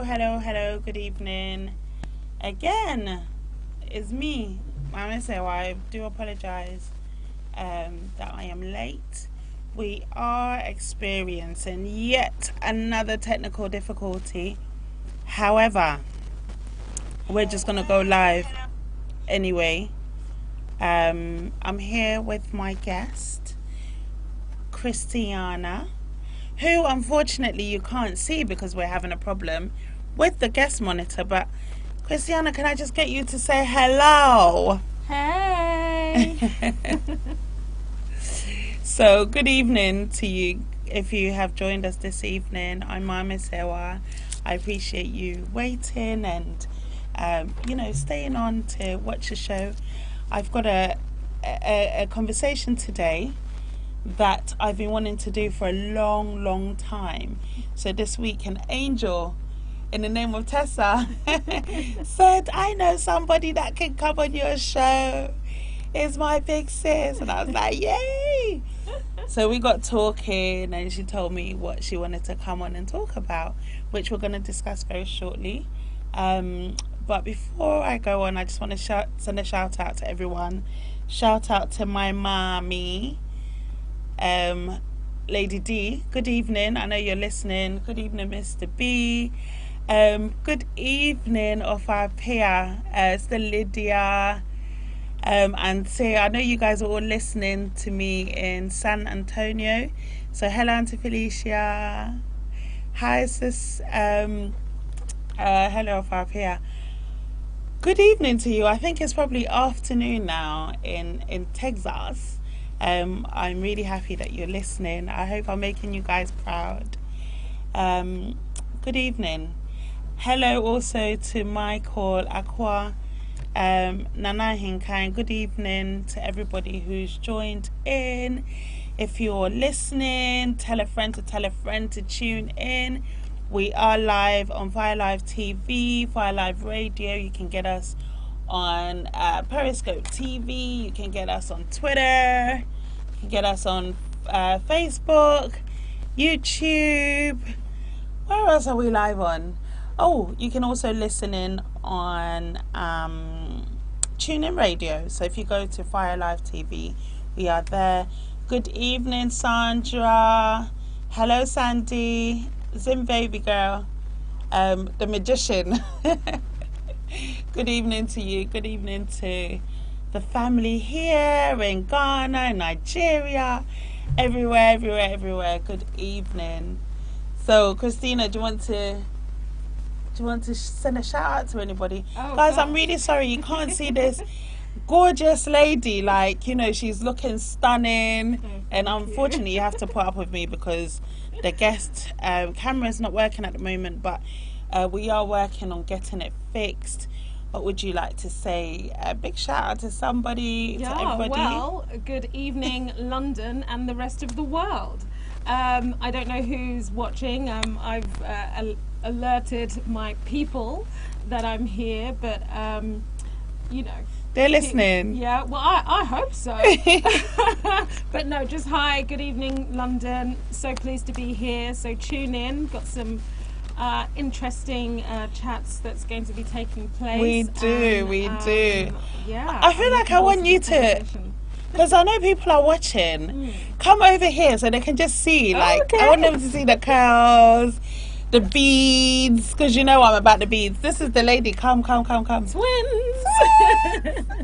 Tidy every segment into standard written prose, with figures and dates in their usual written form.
hello, good evening. Again, it's me, Mama Sewa. I do apologize that I am late. We are experiencing yet another technical difficulty. However, we're just going to go live anyway. I'm here with my guest, Christiana, who unfortunately you can't see because we're having a problem with the guest monitor. But Christiana, can I just get you to say hello? Hey! So good evening to you if you have joined us this evening. I'm Mama Sewa. I appreciate you waiting and staying on to watch the show. I've got a conversation today that I've been wanting to do for a long time. So this week an angel in the name of Tessa said, I know somebody that can come on your show. It's my big sis. And I was like, yay! So we got talking and she told me what she wanted to come on and talk about, which we're going to discuss very shortly. But before I go on, I just want to send a shout out to everyone. Shout out to my mommy, Lady D. Good evening. I know you're listening. Good evening, Mr. B. Good evening of our peer, Sister Lydia. And say, I know you guys are all listening to me in San Antonio. So hello, Auntie Felicia. Hi, sis. Hello, Fabia. Good evening to you. I think it's probably afternoon now in Texas. I'm really happy that you're listening. I hope I'm making you guys proud. Good evening. Hello also to Michael Aqua. Nana Hinkai, good evening to everybody who's joined in. If you're listening, tell a friend to tune in. We are live on Fire Live TV, Fire Live Radio. You can get us on Periscope TV. You can get us on Twitter. You can get us on Facebook, YouTube. Where else are we live on? Oh, you can also listen in on TuneIn Radio. So if you go to Fire Live TV, we are there. Good evening, Sandra. Hello, Sandy. Zim baby girl. The magician. Good evening to you. Good evening to the family here in Ghana, Nigeria, everywhere. Good evening. So, Christina, do you want to send a shout out to anybody? Guys, I'm really sorry you can't see this gorgeous lady. Like, she's looking stunning. And unfortunately, you have to put up with me because the guest camera is not working at the moment. But we are working on getting it fixed. What would you like to say? A big shout out to somebody, to everybody. Well, good evening, London and the rest of the world. I don't know who's watching. I've alerted my people that I'm here, but they're listening. Yeah, well, I hope so. But no, just hi, good evening, London. So pleased to be here. So tune in. Got some interesting chats that's going to be taking place. We do. Yeah. I feel like I want you to, because I know people are watching. Come over here so they can just see. Okay. I want them to see the curls, the beads, because you know I'm about the beads. This is the lady. Come. Twins.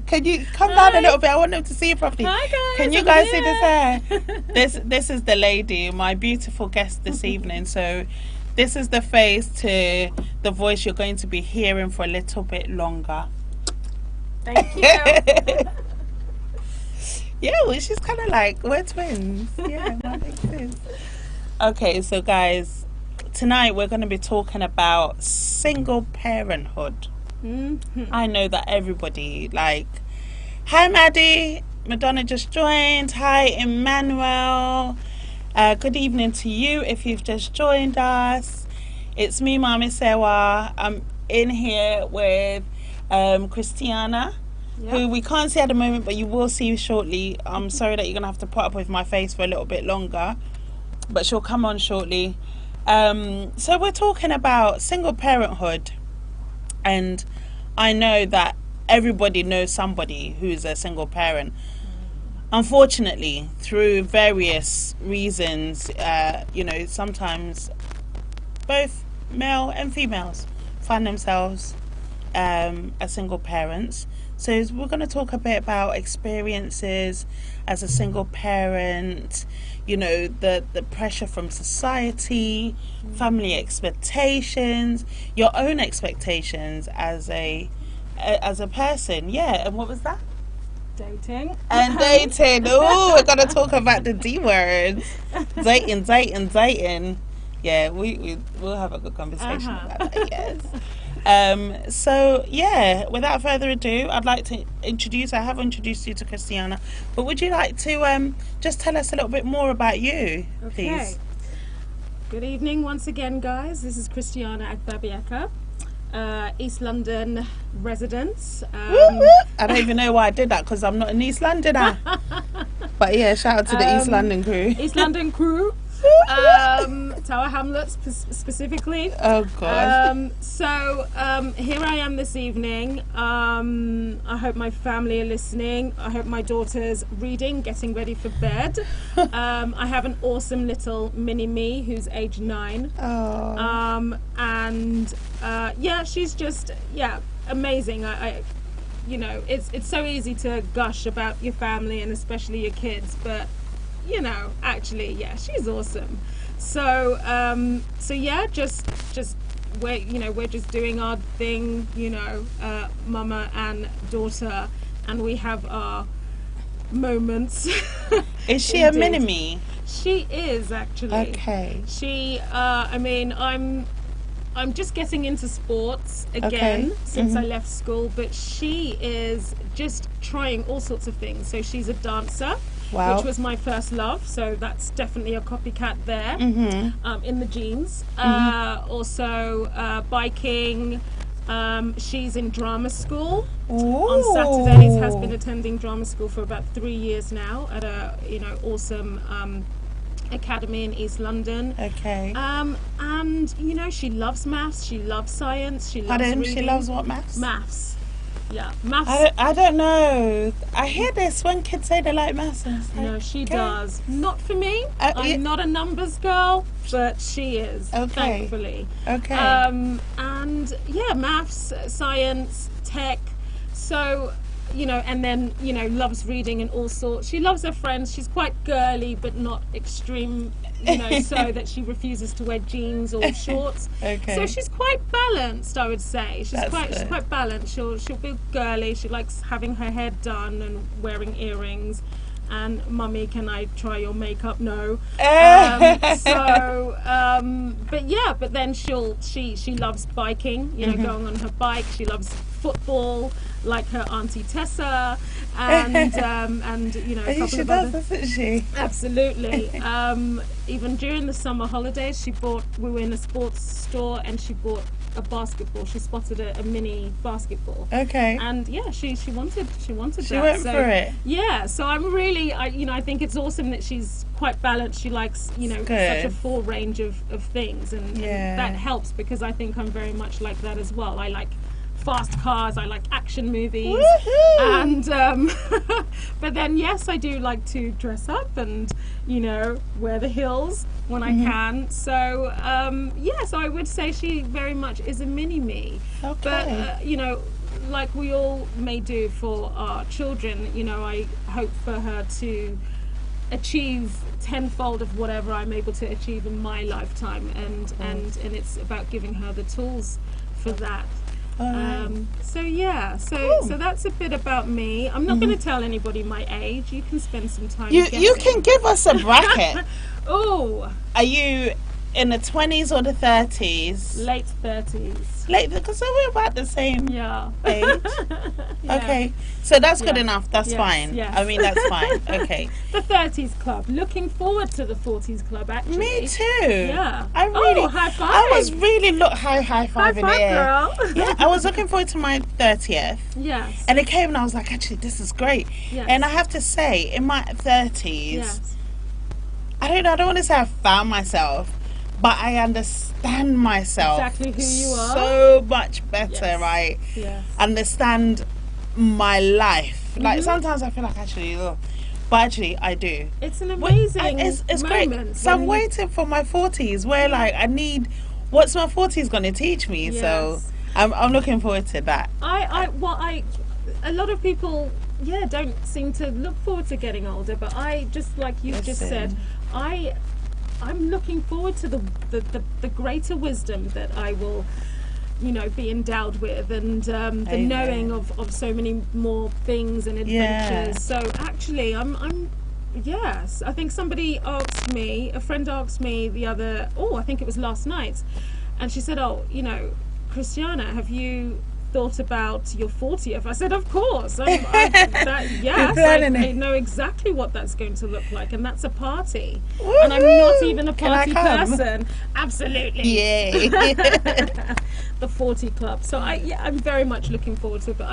Can you come down a little bit? I want them to see you properly. Hi guys. Can you guys see this hair? This is the lady, my beautiful guest this evening. So this is the face to the voice you're going to be hearing for a little bit longer. Thank you. Yeah, well, she's kind of like, we're twins. Yeah, that makes sense. Okay, so guys, tonight we're going to be talking about single parenthood. I know that everybody, hi Maddie, Madonna just joined. Hi Emmanuel. Good evening to you if you've just joined us. It's me, Mama Sewa. I'm in here with Christiana, who we can't see at the moment, but you will see shortly. I'm sorry that you're going to have to put up with my face for a little bit longer, but she'll come on shortly. So we're talking about single parenthood, and I know that everybody knows somebody who's a single parent. Unfortunately, through various reasons, sometimes both male and females find themselves as single parents. So we're going to talk a bit about experiences as a single parent, the pressure from society, family expectations, your own expectations as a person. Yeah, and what was that? Dating. And dating. Oh, we're going to talk about the D words. Dating. Yeah, we'll have a good conversation about that, yes. So, yeah, without further ado, I'd like to I have introduced you to Christiana, but would you like to just tell us a little bit more about you, please? Good evening once again, guys. This is Christiana Agbabiaka, East London resident. I don't even know why I did that, because I'm not an East Londoner. But yeah, shout out to the East London crew. East London crew. Tower Hamlets specifically. Oh God. So here I am this evening. I hope my family are listening. I hope my daughter's reading, getting ready for bed. I have an awesome little mini me who's age 9. Oh. She's just amazing. It's so easy to gush about your family and especially your kids, but she's awesome. So we're just doing our thing, mama and daughter, and we have our moments. Is she a mini-me? She is, actually. Okay. She, I'm just getting into sports again since I left school, but she is just trying all sorts of things. So she's a dancer. Wow. Which was my first love, so that's definitely a copycat there, in the genes. Also, biking. She's in drama school. Ooh. On Saturdays. Has been attending drama school for about 3 years now at a awesome academy in East London. Okay. And she loves maths. She loves science. She loves reading. She loves what maths? Maths. Yeah, maths. I don't know. I hear this when kids say they like maths. No, she does. Not for me. I'm not a numbers girl, but she is. Okay. Thankfully. Okay. And maths, science, tech. So, and then loves reading and all sorts. She loves her friends. She's quite girly, but not extreme. So that she refuses to wear jeans or shorts. Okay. So she's quite balanced, I would say. She's That's quite balanced. She'll be girly. She likes having her hair done and wearing earrings. And mummy, can I try your makeup? No. But then she loves biking. Going on her bike. She loves football, like her auntie Tessa, and a couple of other. Doesn't she? Absolutely. Even during the summer holidays, we were in a sports store and she bought a basketball. She spotted a mini basketball. Okay. And she wanted She that. went for it. Yeah. So I'm really, I think it's awesome that she's quite balanced. She likes, such a full range of things, and that helps, because I think I'm very much like that as well. I like fast cars, I like action movies. Woohoo! And but then yes, I do like to dress up and wear the heels when I can. So so I would say she very much is a mini me. Okay. But like we all may do for our children, I hope for her to achieve tenfold of whatever I'm able to achieve in my lifetime, and it's about giving her the tools for that. So that's a bit about me. I'm not going to tell anybody my age. You can spend some time. You can give us a bracket. Oh, are you in the 20s or the 30s? Late 30s. Late, because we're about the same age. Yeah. Okay, so that's good enough. That's Yes, fine. yes. I mean, that's fine. Okay. The 30s club. Looking forward to the 40s club, actually. Me too. Yeah. I really. high five. I was really high five in the air. Girl. Yeah, I was looking forward to my 30th. Yes. And it came and I was like, actually, this is great. Yes. And I have to say, in my 30s, Yes. I don't want to say I found myself, but I understand myself Exactly who you are. so much better. Yes. Right? Yes. Understand my life. Like Mhm. sometimes I feel like actually, ugh, but actually I do. It's an But amazing it's great. moment. So I'm when- waiting for my 40s, where like I need what's my 40s going to teach me. So Yes. I'm looking forward to that. A lot of people, don't seem to look forward to getting older, but I just, like you just said, Listen. I'm looking forward to the greater wisdom that I will, be endowed with, and the Amen. knowing of so many more things and adventures. So actually, I'm yes. I think a friend asked me I think it was last night, and she said, Christiana, have you thought about your 40th? I said, of course. Yes, planning I it. know exactly what that's going to look like, and that's a party. Woohoo! And I'm not even a Can I party come? person. Absolutely. Yay. The 40 club. So I'm very much looking forward to it, but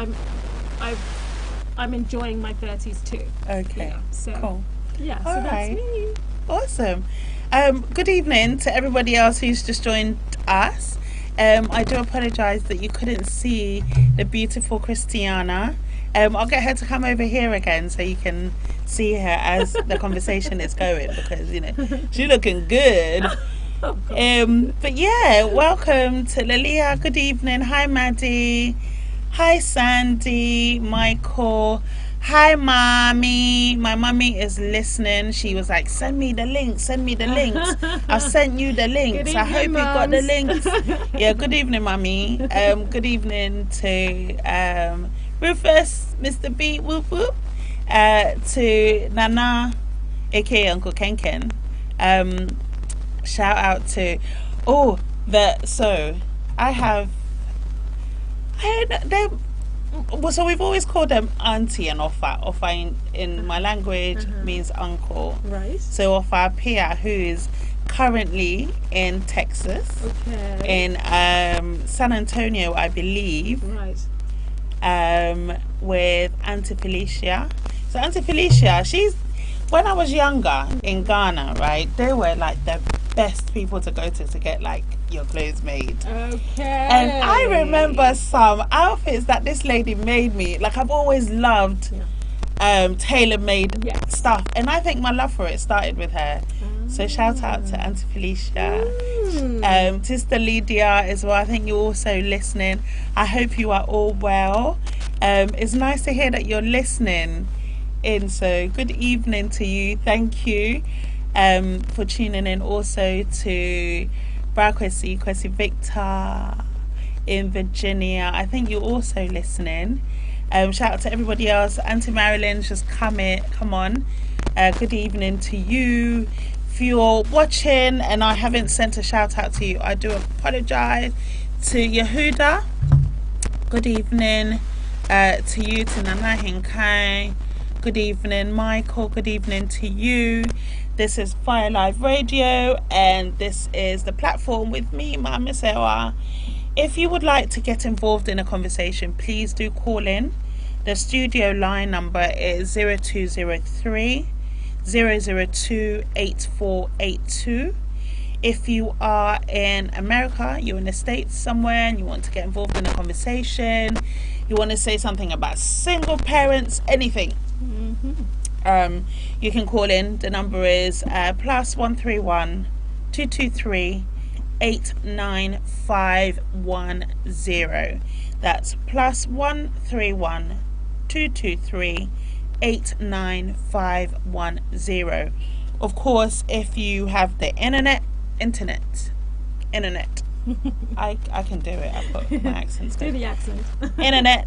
I'm enjoying my 30s too. Okay. Yeah, so Cool. yeah, so All that's right. me. Awesome. Good evening to everybody else who's just joined us. I do apologise that you couldn't see the beautiful Christiana. I'll get her to come over here again so you can see her as the conversation is going, because she's looking good. Oh, God. But yeah, welcome to Lilia. Good evening. Hi Maddie. Hi Sandy. Michael. Hi mommy. My mummy is listening. She was like, send me the links. I've sent you the links. Good I hope evening, you got the mums. links. Yeah, good evening mummy. Good evening to Rufus, Mr. B, whoop whoop. To Nana, aka Uncle Kenken. Shout out to so we've always called them auntie and Ofa. Ofa in my language means uncle. Right. So Ofa Pia, who is currently in Texas, Okay. in San Antonio, I believe, Right. with Auntie Felicia. So Auntie Felicia, when I was younger in Ghana, right, they were like the best people to go to get like your clothes made. Okay. And I remember some outfits that this lady made me. Like, I've always loved tailor-made Yes. stuff, and I think my love for it started with her. So shout out to Auntie Felicia. Sister Lydia as well. I think you're also listening. I hope you are all well. It's nice to hear that you're listening in. So good evening to you. Thank you for tuning in. Also to Kwesi Victor in Virginia. I think you're also listening. Shout out to everybody else. Auntie Marilyn, just come on. Good evening to you. If you're watching and I haven't sent a shout out to you, I do apologize. To Yehuda, good evening. To you, to Nana Hinkai, good evening. Michael, good evening to you. This is Fire Live Radio, and this is the platform with me, Mama Sewa. If you would like to get involved in a conversation, please do call in. The studio line number is 0203 002 8482. If you are in America, you're in the States somewhere, and you want to get involved in a conversation, you want to say something about single parents, anything, you can call in. The number is +131 223 89510. That's +131 223 89510. Of course, if you have the internet, I can do it. I've got my accents. Do the accent. Internet.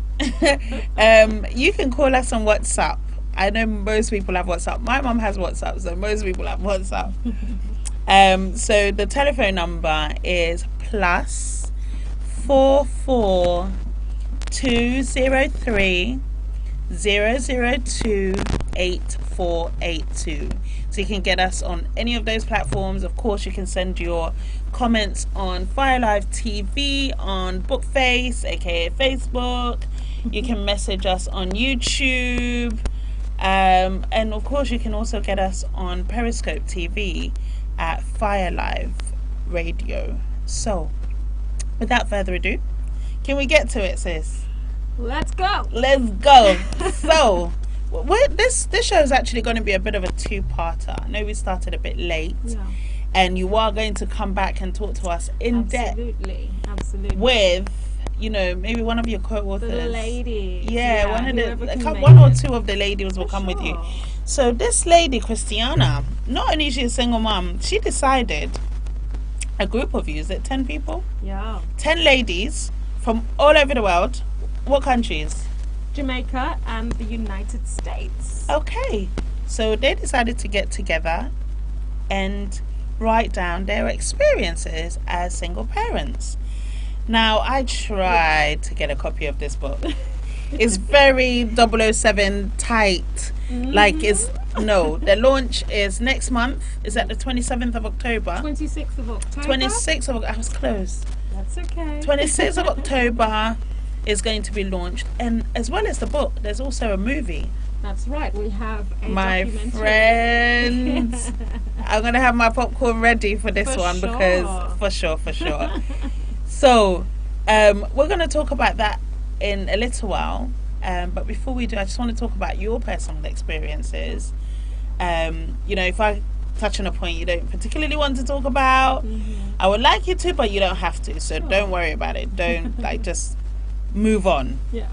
You can call us on WhatsApp. I know most people have WhatsApp. My mum has WhatsApp, so most people have WhatsApp. So the telephone number is +44 203 002 8482. So you can get us on any of those platforms. Of course, you can send your comments on Fire Live TV, on Bookface, aka Facebook. You can message us on YouTube, and of course you can also get us on Periscope TV at Fire Live Radio. So, without further ado, can we get to it, sis? Let's go. Let's go. So, this show is actually going to be a bit of a two-parter. I know we started a bit late, and you are going to come back and talk to us in depth. Absolutely. With, maybe one of your co-authors. The lady. Yeah, one or two of the ladies will come with you. So this lady, Christiana, not only is she a single mom, she decided, a group of you, is it 10 people? Yeah. 10 ladies from all over the world. What countries? Jamaica and the United States. Okay. So they decided to get together and write down their experiences as single parents. Now, I tried to get a copy of this book. It's very 007 tight. Like, the launch is next month. Is that the 27th of October? 26th of October. 26th of October. I was close. That's okay. 26th of October is going to be launched. And as well as the book, there's also a movie. That's right. We have a documentary. Friends. I'm going to have my popcorn ready for this one because for sure. So, we're going to talk about that in a little while. But before we do, I just want to talk about your personal experiences. If I touch on a point you don't particularly want to talk about, I would like you to, but you don't have to. So don't worry about it. Don't just move on. Yeah.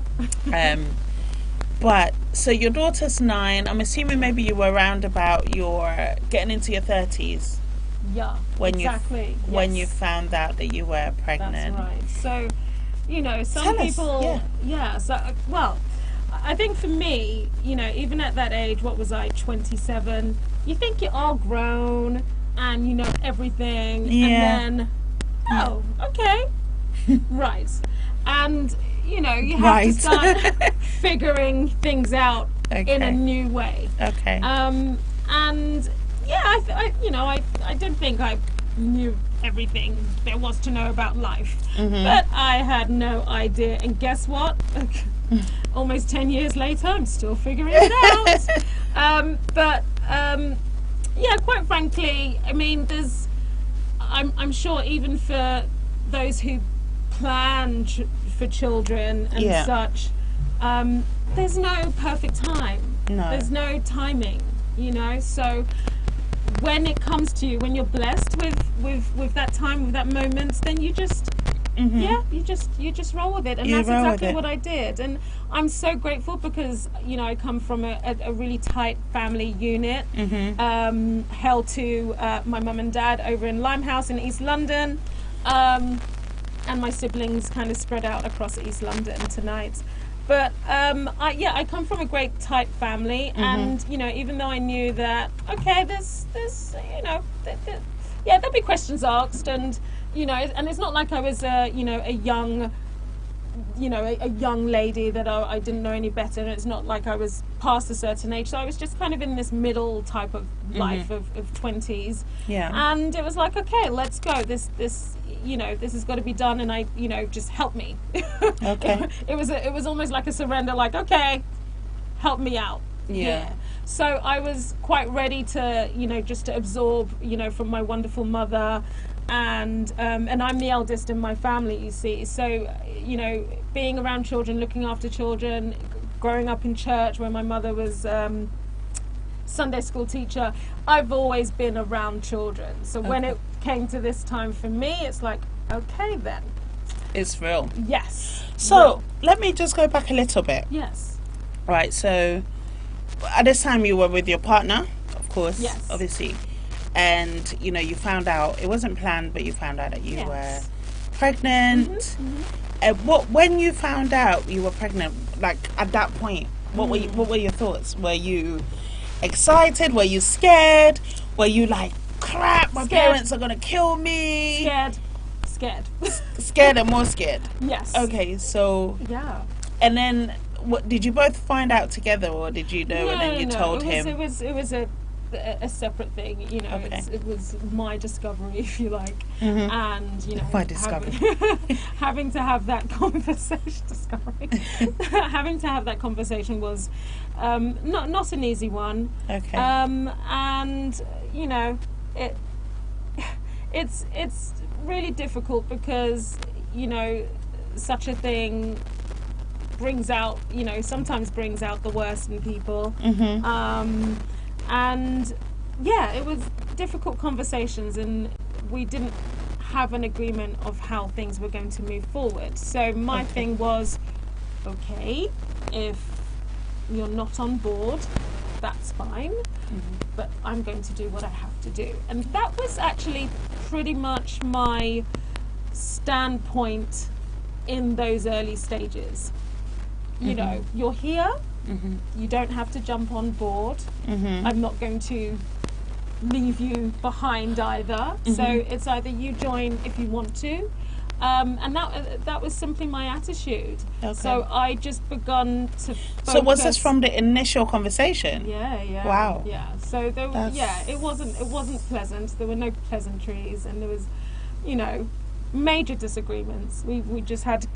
But so your daughter's 9. I'm assuming maybe you were around about your getting into your 30s. Yeah. When exactly. When you found out that you were pregnant. That's right. So, some people. Yeah. So, well, I think for me, even at that age, what was I, 27? You think you're all grown and you know everything, and then, okay, right, and you have to start figuring things out in a new way. Okay. And yeah, I did think I knew everything there was to know about life, but I had no idea. And guess what? Almost 10 years later, I'm still figuring it out. Yeah, quite frankly, I mean, I'm sure even for those who plan for children and such, there's no perfect time. No. There's no timing, so when it comes to you, when you're blessed with that time, with that moment, then you just you just roll with it, and that's exactly what I did. And I'm so grateful because I come from a really tight family unit, held to my mum and dad over in Limehouse in East London, and my siblings kind of spread out across East London tonight. But I come from a great tight family, and even though I knew that there's there'll be questions asked, and and it's not like I was a young lady that I didn't know any better, and it's not like I was past a certain age, so I was just kind of in this middle type of life of 20s. And it was like, okay, let's go, this has got to be done, and I just help me. Okay. It was almost like a surrender, like, okay, help me out. Yeah. So I was quite ready to just to absorb from my wonderful mother, and I'm the eldest in my family, you see, so being around children, looking after children, growing up in church where my mother was Sunday school teacher, I've always been around children. So when it came to this time for me, it's like, okay then, it's real. Yes. So let me just go back a little bit. Yes. Right, so at this time you were with your partner, of course. Yes. Obviously. And you found out, it wasn't planned, but you found out that you were pregnant. When you found out you were pregnant, like at that point, what were your thoughts? Were you excited? Were you scared? Were you like, crap, my parents are gonna kill me? Scared and more scared. Yes. Okay, so and then what, did you both find out together, or did you know and then you told him? It was a separate thing, it was my discovery, if you like, and my discovery. Having to have that conversation having to have that conversation was not an easy one. Okay. And it's really difficult because, you know, such a thing brings out, you know, sometimes brings out the worst in people. And yeah, it was difficult conversations, and we didn't have an agreement of how things were going to move forward. So my thing was, okay, if you're not on board, that's fine, but I'm going to do what I have to do. And that was actually pretty much my standpoint in those early stages. You know, you're here, you don't have to jump on board. I'm not going to leave you behind either. So it's either you join if you want to. And that was simply my attitude. Okay. So I just begun to focus. So was this from the initial conversation? Yeah. Wow. Yeah. So it wasn't pleasant. There were no pleasantries, and there was, you know, major disagreements. We just had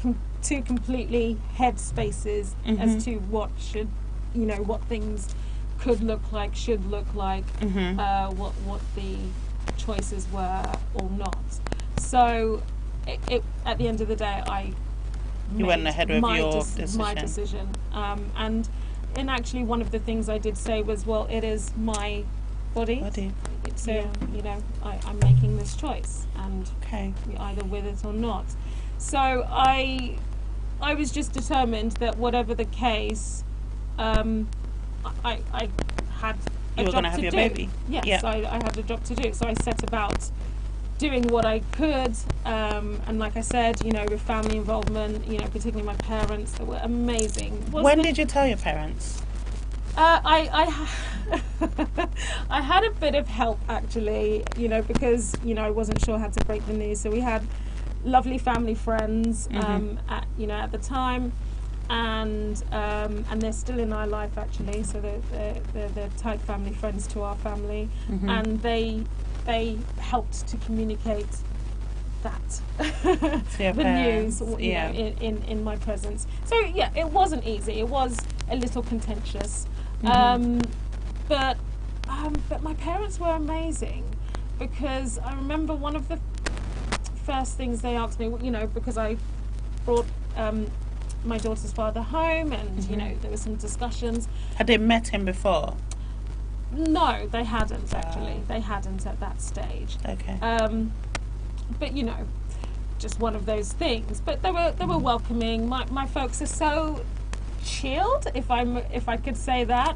two completely head spaces as to what should, you know, what things could look like, should look like, what the choices were or not. So it at the end of the day, You went ahead with your decision. My decision. And actually, one of the things I did say was, well, it is my body. So, you know, I'm making this choice, and you're either with it or not. So I was just determined that whatever the case, I had a You were job going to have to your do. baby. Yes, Yeah. I had a job to do. So I set about doing what I could, and like I said, you know, with family involvement, you know, particularly my parents, they were amazing. When did you tell your parents? I had a bit of help actually, you know, because, you know, I wasn't sure how to break the news. So we had lovely family friends at the time, and they're still in our life actually. So they're tight family friends to our family, and they helped to communicate that the news, you know, in my presence. So yeah, it wasn't easy. It was a little contentious, but my parents were amazing, because I remember one of the first things they asked me, you know, because I brought my daughter's father home, and you know, there were some discussions. Had they met him before? No, they hadn't actually. They hadn't at that stage. Okay. But you know, just one of those things. But they were welcoming. My folks are so chilled, if I could say that.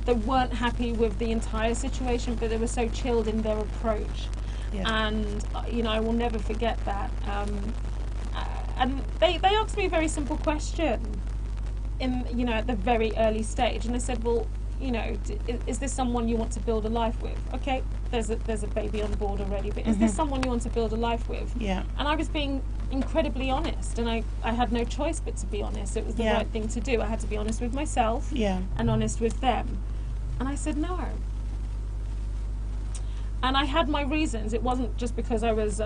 They weren't happy with the entire situation, but they were so chilled in their approach. Yeah. And you know, I will never forget that. And they asked me a very simple question at the very early stage, and they said, well, you know, is this someone you want to build a life with? Okay, there's a baby on board already, but is this someone you want to build a life with? Yeah. And I was being incredibly honest, and I had no choice but to be honest. It was the right thing to do. I had to be honest with myself and honest with them. And I said no. And I had my reasons. It wasn't just because I was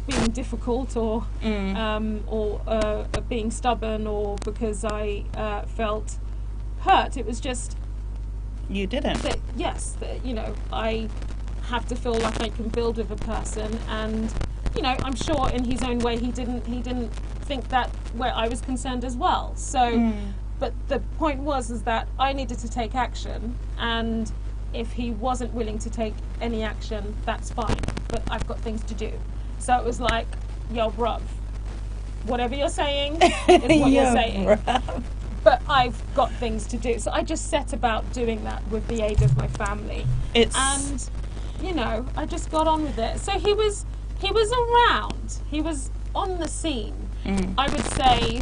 being difficult or being stubborn, or because I felt hurt. It was just you didn't. That, you know, I have to feel like I can build with a person, and you know, I'm sure in his own way he didn't think that where I was concerned as well. So, but the point is that I needed to take action, and if he wasn't willing to take any action, that's fine, but I've got things to do. So it was like, yo, bruv, whatever you're saying is what you're saying. Bruv. But I've got things to do. So I just set about doing that with the aid of my family. And, you know, I just got on with it. So he was around. He was on the scene. I would say,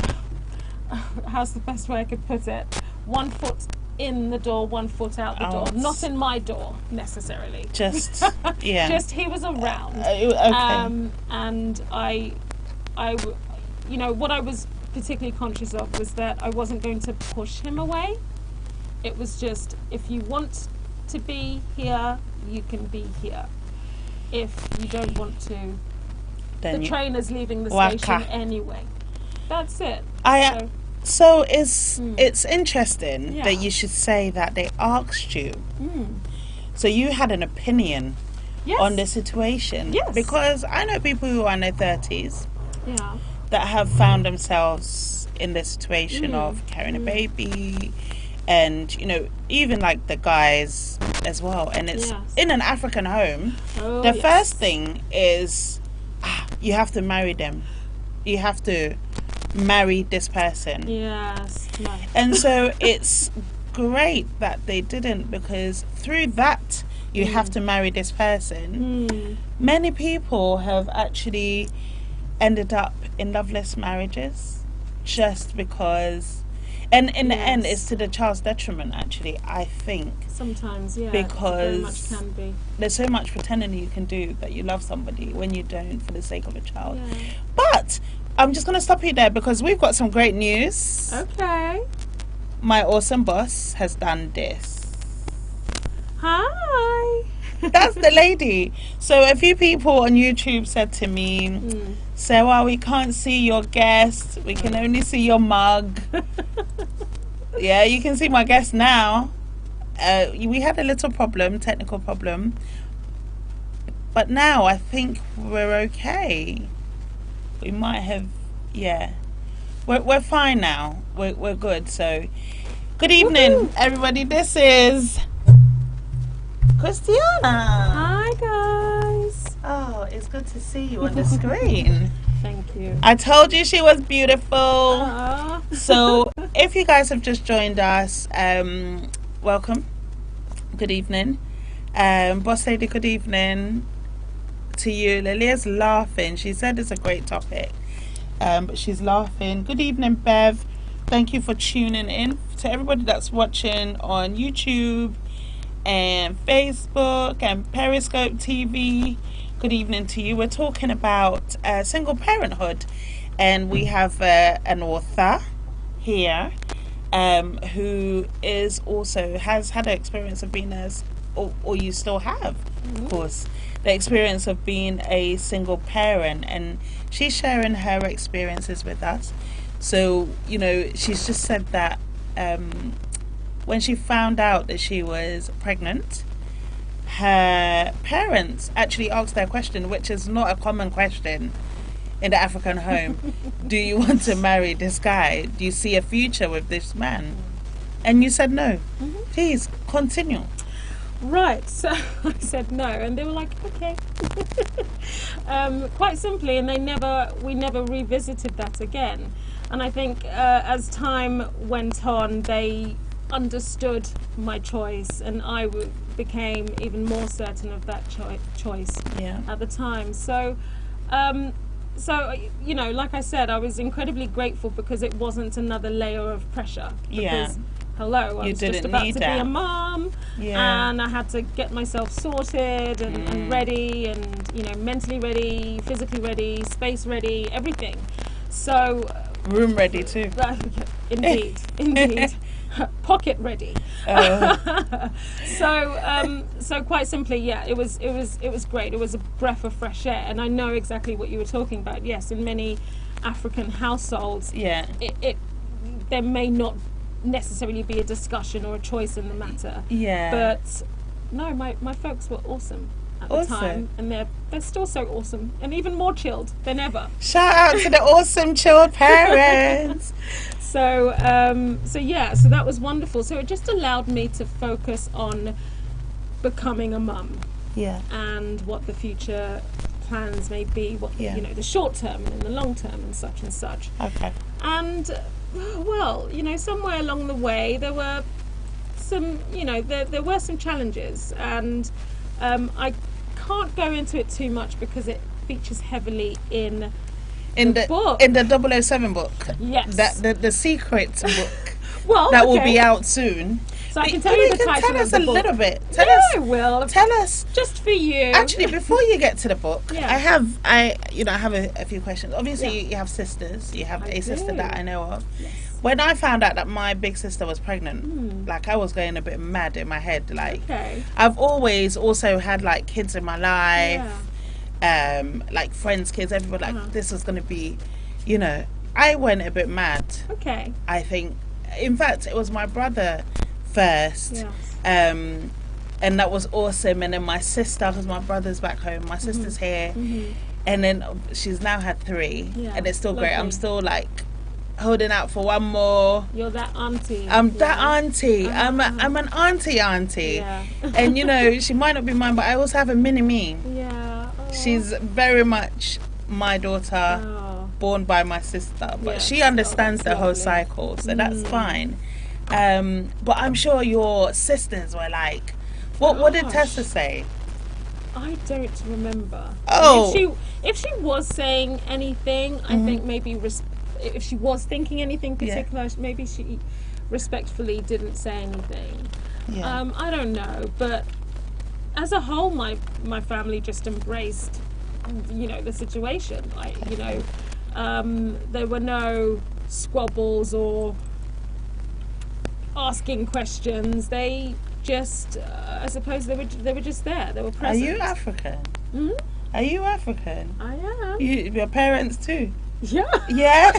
how's the best way I could put it? 1 foot in the door, 1 foot out the door. Not in my door, necessarily. Just, yeah. Just he was around. Okay. And I, you know, what I was particularly conscious of was that I wasn't going to push him away. It was just, if you want to be here, you can be here. If you don't want to, then the train is leaving the station anyway. That's it. So it's interesting that you should say that they asked you. So you had an opinion Yes. on the situation. Yes. Because I know people who are in their 30s Yeah. that have found themselves in the situation of carrying a baby, and even like the guys as well, and it's Yes. in an African home. Oh, The yes. first thing is you have to marry them, you have to marry this person. Yes. No. And so it's great that they didn't, because through that you have to marry this person. Many people have actually ended up in loveless marriages just because, and in the end it's to the child's detriment, actually, I think. Sometimes, yeah. Because very much can be. There's so much pretending you can do that you love somebody when you don't, for the sake of a child. Yeah. But I'm just going to stop you there because we've got some great news. Okay. My awesome boss has done this. Hi. That's the lady. So a few people on YouTube said to me, Sarah, we can't see your guest. We can only see your mug. Yeah, you can see my guest now. We had a little problem, technical problem. But now I think we're okay. We might have, yeah. We're fine now. We're good. So, good evening, everybody. This is Christiana. Hi, guys. Oh, it's good to see you on the screen. Thank you. I told you she was beautiful. Aw. So, if you guys have just joined us, welcome. Good evening. Boss lady, good evening to you. Lilia's laughing. She said it's a great topic, but she's laughing. Good evening, Bev. Thank you for tuning in. To everybody that's watching on YouTube and Facebook and Periscope TV, good evening to you. We're talking about single parenthood, and we have an author here who is also has had an experience of being or you still have, of course, the experience of being a single parent, and she's sharing her experiences with us. So she's just said that when she found out that she was pregnant, her parents actually asked her a question, which is not a common question in the African home. Do you want to marry this guy? Do you see a future with this man? And you said no. Please continue. Right, so I said no, and they were like, okay. Quite simply, and we never revisited that again. And I think as time went on, they understood my choice, and I became even more certain of that choice at the time. So, like I said, I was incredibly grateful because it wasn't another layer of pressure. Because, hello, I was just about to be a mom, and I had to get myself sorted and ready, and mentally ready, physically ready, space ready, everything. So room ready too. Indeed. Pocket ready. So quite simply, it was great. It was a breath of fresh air, and I know exactly what you were talking about. Yes, in many African households, there may not necessarily be a discussion or a choice in the matter. But no, my folks were awesome at the time, and they're still so awesome, and even more chilled than ever. Shout out to the awesome chilled parents. So that was wonderful. So it just allowed me to focus on becoming a mum, and what the future plans may be, what the short term and the long term and such and such. Okay. And well, somewhere along the way there were some, there were some challenges, and I can't go into it too much because it features heavily in the book. In the 007 book. Yes. The secrets book. Well, that will be out soon. So I can tell you the title tell us of the a book. little bit. I will. Tell us. Just for you. Actually, before you get to the book, I have a few questions. Obviously, you have sisters. You have a sister that I know of. Yes. When I found out that my big sister was pregnant, like I was going a bit mad in my head. Like I've always also had like kids in my life, like friends' kids. Everybody like this was going to be, I went a bit mad. Okay. I think, in fact, it was my brother first. Yes. and that was awesome. And then my sister, because my brother's back home, my sister's here, and then she's now had 3, and it's still great. I'm lovely. still like holding out for one more. You're that auntie. I'm that auntie. I'm an auntie. Yeah. And you know, she might not be mine, but I also have a mini me. Yeah. Oh. She's very much my daughter, Oh. born by my sister, but Yeah. she understands that's the whole lovely. cycle, so that's fine. But I'm sure your sisters were like, what did Gosh. Tessa say? I don't remember. Oh. If she was saying anything, I think maybe if she was thinking anything particular, maybe she respectfully didn't say anything. Yeah. I don't know, but as a whole, my family just embraced, you know, the situation. Like, you know, there were no squabbles or asking questions. They just, I suppose, they were just there. They were Are present. you African? Hmm? Are you African? I am. Your parents too? Yeah. Yeah.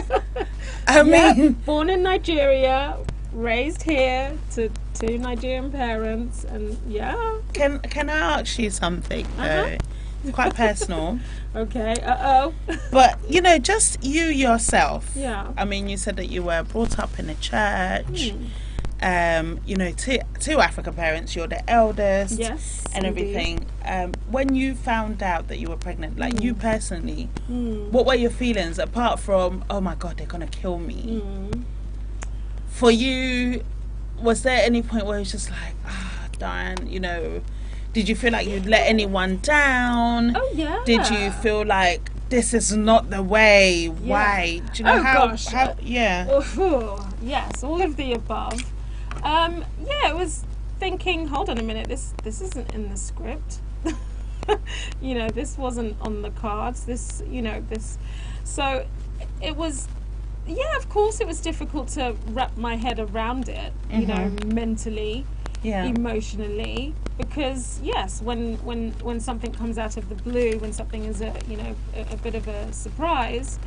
I Yeah, mean, born in Nigeria, raised here to 2 Nigerian parents, and yeah. can I ask you something? Uh-huh. It's quite personal, Okay. but you know, just you yourself. Yeah. I mean, you said that you were brought up in a church. Hmm. You know, two African parents. You're the eldest. Yes. And indeed. everything. When you found out that you were pregnant, like you personally, Hmm. what were your feelings apart from, oh my God, they're gonna kill me? Hmm. For you, was there any point where it's just like, darn, you know, did you feel like you'd let anyone down? Oh yeah. Did you feel like this is not the way? Why? Do you know Oh, gosh. how? Yeah. Oh, yes, all of the above. Yeah, it was thinking, hold on a minute, this isn't in the script. You know, this wasn't on the cards. This, you know, this. So it was, yeah, of course it was difficult to wrap my head around it, you know, mentally, Yeah. emotionally, because yes, when something comes out of the blue, when something is a, you know, a bit of a surprise,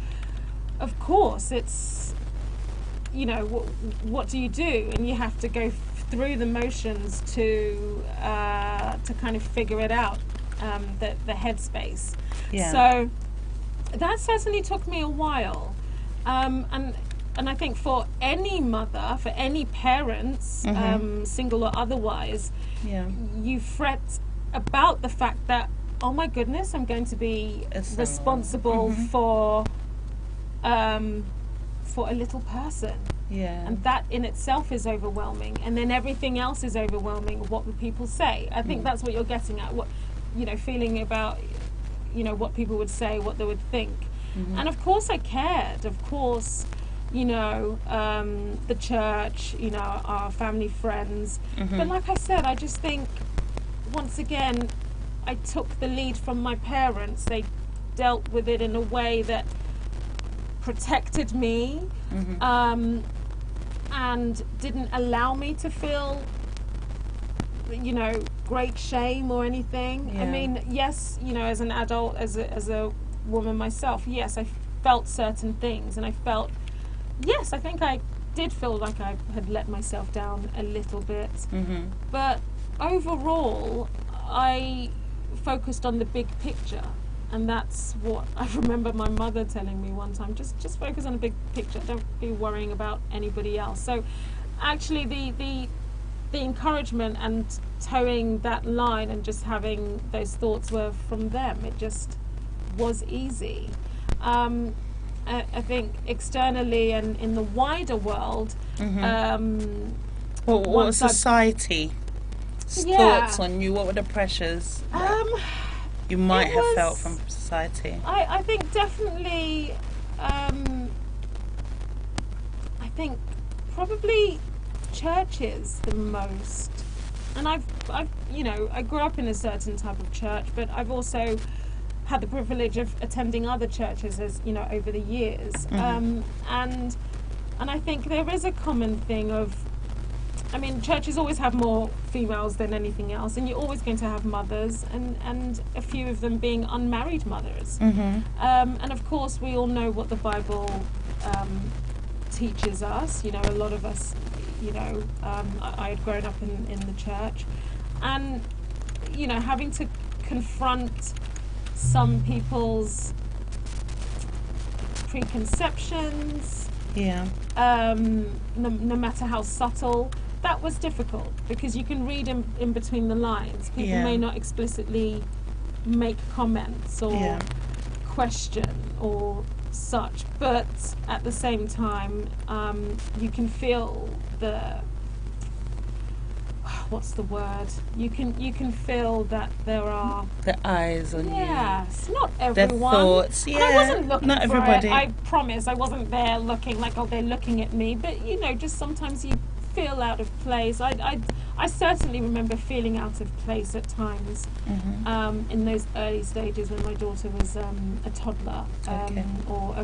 of course it's, you know, what do you do? And you have to go through the motions to kind of figure it out, the headspace. Yeah. So that certainly took me a while, and I think for any mother, for any parents, single or otherwise, Yeah. you fret about the fact that, oh my goodness, I'm going to be It's responsible for a little person, Yeah. and that in itself is overwhelming, and then everything else is overwhelming. What would people say? I think that's what you're getting at, what, you know, feeling about, you know, what people would say, what they would think. And of course I cared, of course, you know, the church, you know, our family, friends, but like I said, I just think, once again, I took the lead from my parents. They dealt with it in a way that protected me, and didn't allow me to feel, you know, great shame or anything. I Yeah. mean, yes, you know, as an adult, as a woman myself, yes, I felt certain things, and I felt, yes, I think I did feel like I had let myself down a little bit, but overall I focused on the big picture, and that's what I remember my mother telling me one time, just focus on the big picture, don't be worrying about anybody else. So actually the encouragement and towing that line and just having those thoughts were from them. It just was easy. I think externally and in the wider world, What once was I've- society Yeah. thoughts on you? What were the pressures you might it have was- felt from society? I think definitely, I think probably churches the most. And I've you know, I grew up in a certain type of church, but I've also had the privilege of attending other churches, as you know, over the years. And I think there is a common thing of, I mean, churches always have more females than anything else, and you're always going to have mothers, and a few of them being unmarried mothers. And of course, we all know what the Bible teaches us. You know, a lot of us, you know, I had grown up in the church. And, you know, having to confront some people's preconceptions, Yeah. no matter how subtle, that was difficult, because you can read in between the lines. People Yeah. may not explicitly make comments or Yeah. question or such, but at the same time, you can feel what's the word? You can feel that there are The eyes on you. yes, not The everyone. thoughts. And Yeah. I wasn't looking Not for everybody. it. I promise, I wasn't there looking like, oh, they're looking at me. But you know, just sometimes you feel out of place. I certainly remember feeling out of place at times in those early stages when my daughter was a toddler Okay. or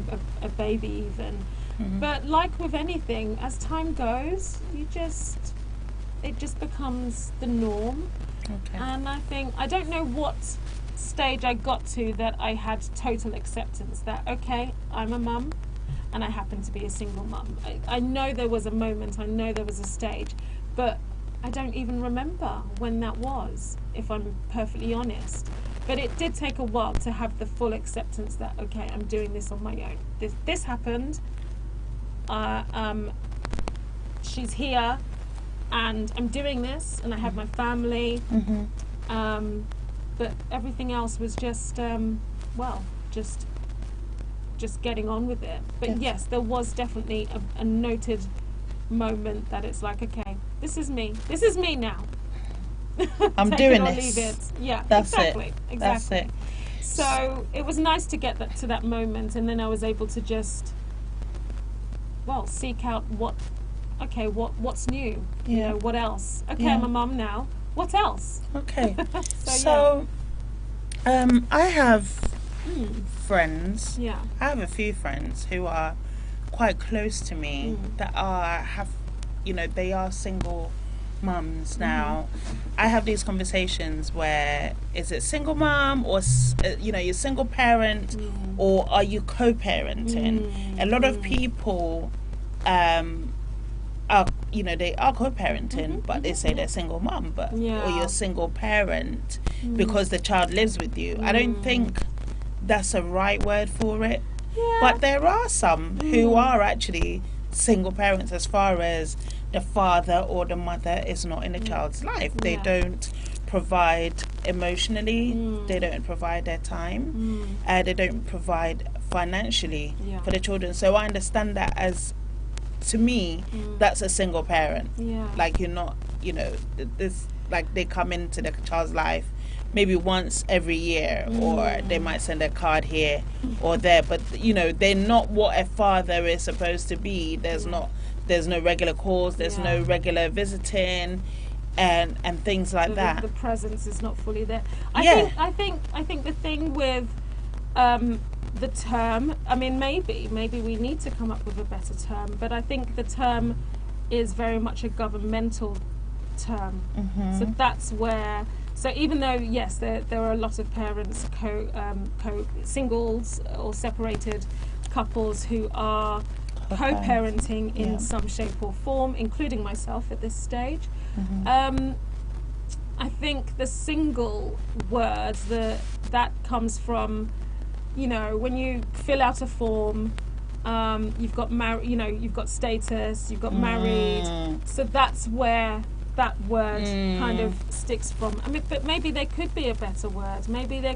a baby even. But like with anything, as time goes, it just becomes the norm. Okay. And I think, I don't know what stage I got to that I had total acceptance that, okay, I'm a mum and I happen to be a single mum. I know there was a moment, I know there was a stage, but I don't even remember when that was, if I'm perfectly honest. But it did take a while to have the full acceptance that, okay, I'm doing this on my own. This happened. She's here, and I'm doing this, and I have my family. But everything else was just, just getting on with it. But yes, there was definitely a noted moment that it's like, okay, this is me now. I'm Take doing it or this. leave it. Yeah, That's exactly. it. That's it. So it was nice to get to that moment, and then I was able to just, seek out what's new. You Yeah. know, what else? Okay, Yeah. I'm a mum now. What else? Okay. So, I have friends. yeah. I have a few friends who are quite close to me that they are single mums now. I have these conversations where, is it single mum or you're single parent, or are you co-parenting? A lot of people they are co-parenting, but they say they're single mum, or you're single parent because the child lives with you. I don't think that's a right word for it. Yeah. But there are some who are actually single parents, as far as the father or the mother is not in the child's life. They don't provide emotionally, they don't provide their time, they don't provide financially for the children. So I understand that as, to me, that's a single parent. Yeah. Like, you're not, this, like, they come into the child's life maybe once every year, or they might send a card here or there, but they're not what a father is supposed to be. There's no regular calls, there's no regular visiting and things like that. The presence is not fully there. I think the thing with the term, I mean, maybe we need to come up with a better term, but I think the term is very much a governmental term. So that's where, so even though, yes, there are a lot of parents, singles or separated couples who are co-parenting in some shape or form, including myself at this stage. I think the single word, that comes from, when you fill out a form, you've got you've got status, you've got married, so that's where that word kind of sticks from. I mean, but maybe there could be a better word. Maybe there